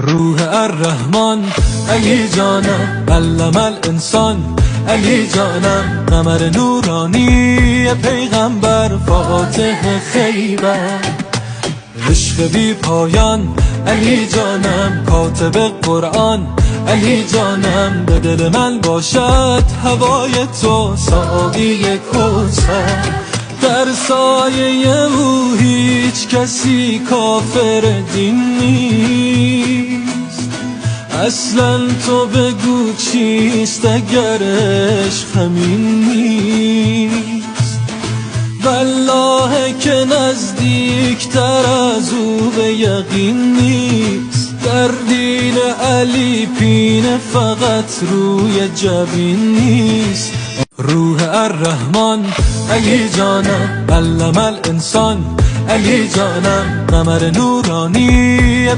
روح الرحمن علی جانم، علم الانسان علی جانم، قمر نورانی پیغمبر فاتح خیبر، عشق بی پایان علی جانم، کاتب قرآن علی جانم، به دل من باشد هوای تو ساقی کوثر، در سایه او هیچ کسی کافر دین نیست، اصلا تو بگو چیست اگر عشق همین نیست، والله که نزدیکتر از او به یقین نیست، در دین علی پینه فقط روی جبین نیست. روح الرحمن علی جانم، علم الانسان علی جانم، قمر نورانی